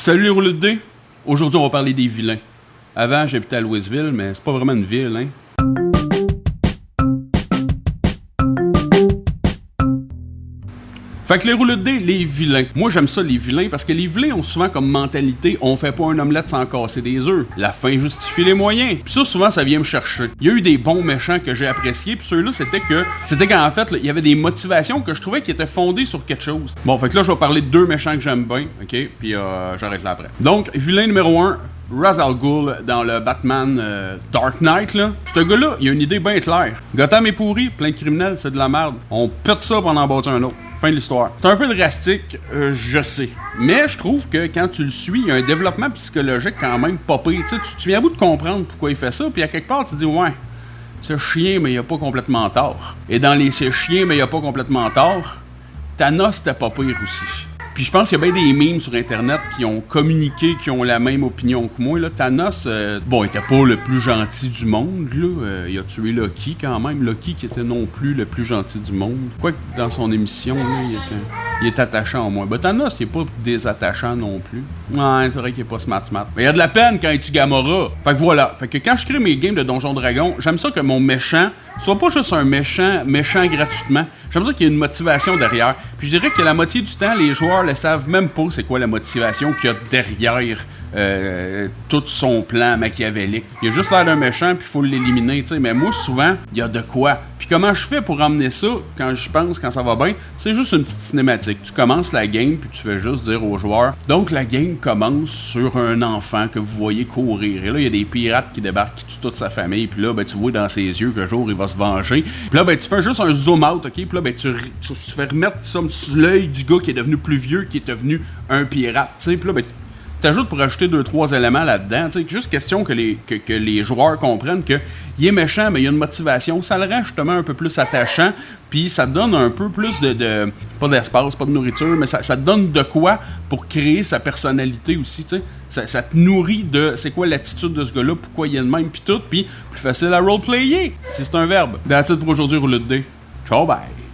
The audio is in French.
Salut les rouleux de dés! Aujourd'hui, on va parler des vilains. Avant, j'habitais à Louisville, mais c'est pas vraiment une ville, hein? Fait que les rouleux de dés, les vilains. Moi, j'aime ça, les vilains, parce que les vilains ont souvent comme mentalité, on fait pas un omelette sans casser des œufs. La fin justifie les moyens. Puis ça, souvent, ça vient me chercher. Il y a eu des bons méchants que j'ai appréciés, puis ceux-là, c'était qu'en fait, il y avait des motivations que je trouvais qui étaient fondées sur quelque chose. Bon, fait que là, je vais parler de deux méchants que j'aime bien, ok? Puis j'arrête là après. Donc, vilain numéro 1, Ra's al Ghul dans le Batman Dark Knight, là. Ce gars-là, il a une idée bien claire. Gotham est pourri, plein de criminels, c'est de la merde. On pète ça pour en bâtir un autre. Fin de l'histoire. C'est un peu drastique, je sais. Mais je trouve que quand tu le suis, il y a un développement psychologique quand même pas pire. Tu viens à bout de comprendre pourquoi il fait ça, puis à quelque part, tu te dis, ouais, c'est chien, mais il a pas complètement tort. Et dans les c'est chien, mais il a pas complètement tort, Thanos, c'était pas pire aussi. Puis je pense qu'il y a bien des memes sur Internet qui ont communiqué, qui ont la même opinion que moi. Là. Thanos, bon, il était pas le plus gentil du monde. Là. Il a tué Loki quand même. Loki qui était non plus le plus gentil du monde. Quoique dans son émission, là, il est attachant au moins. Ben, Thanos, il est pas désattachant non plus. Ouais, c'est vrai qu'il est pas smart. Mais il y a de la peine quand il tue Gamora. Fait que voilà. Fait que quand je crée mes games de Donjon Dragon, j'aime ça que mon méchant soit pas juste un méchant gratuitement. J'aime ça qu'il y ait une motivation derrière. Puis je dirais que la moitié du temps, les joueurs ne savent même pas c'est quoi la motivation qu'il y a derrière tout son plan machiavélique. Il a juste l'air d'un méchant, puis il faut l'éliminer, tu sais. Mais moi, souvent, il y a de quoi. Puis comment je fais pour emmener ça, quand je pense, quand ça va bien, c'est juste une petite cinématique. Tu commences la game, puis tu fais juste dire aux joueurs. Donc, la game commence sur un enfant que vous voyez courir. Et là, il y a des pirates qui débarquent, qui tuent toute sa famille. Puis là, ben, tu vois dans ses yeux qu'un jour, il va se venger. Puis là, ben, tu fais juste un zoom out, OK? Puis là, ben, tu fais remettre ça sur l'œil du gars qui est devenu plus vieux, qui est devenu un pirate, tu sais. Puis là, ben, t'ajoutes pour ajouter 2-3 éléments là-dedans. T'sais, juste question que les joueurs comprennent qu'il est méchant, mais il y a une motivation. Ça le rend justement un peu plus attachant. Puis ça te donne un peu plus de pas d'espace, pas de nourriture, mais ça te donne de quoi pour créer sa personnalité aussi. Ça te nourrit de c'est quoi l'attitude de ce gars-là, pourquoi il est de même, puis tout. Puis plus facile à roleplayer, si c'est un verbe. That's it pour aujourd'hui, rouleux de dés. Ciao, bye!